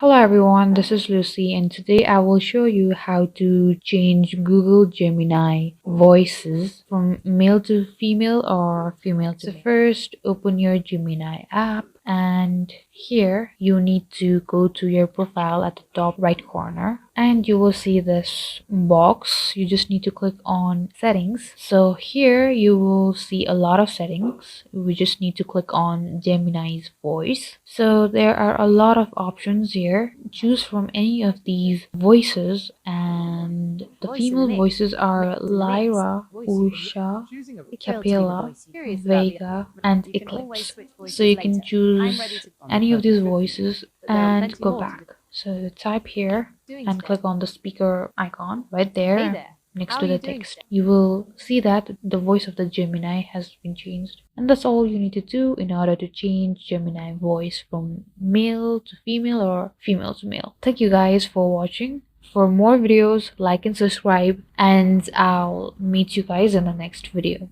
Hello everyone, this is Lucy and today I will show you how to change Google Gemini voices from male to female or female to male. First, open your Gemini app and here you need to go to your profile at the top right corner and you will see this box. You just need to click on settings. So here you will see a lot of settings. We just need to click on Gemini's voice. So there are a lot of options here. Choose from any of these voices, and the female voices are Lyra, Usha, Capella, Vega, and Eclipse. So you can choose any of these voices and go back. So type here and click on the speaker icon right there next to the text. You will see that the voice of the Gemini has been changed. And that's all you need to do in order to change Gemini voice from male to female or female to male. Thank you guys for watching. For more videos, like and subscribe, and I'll meet you guys in the next video.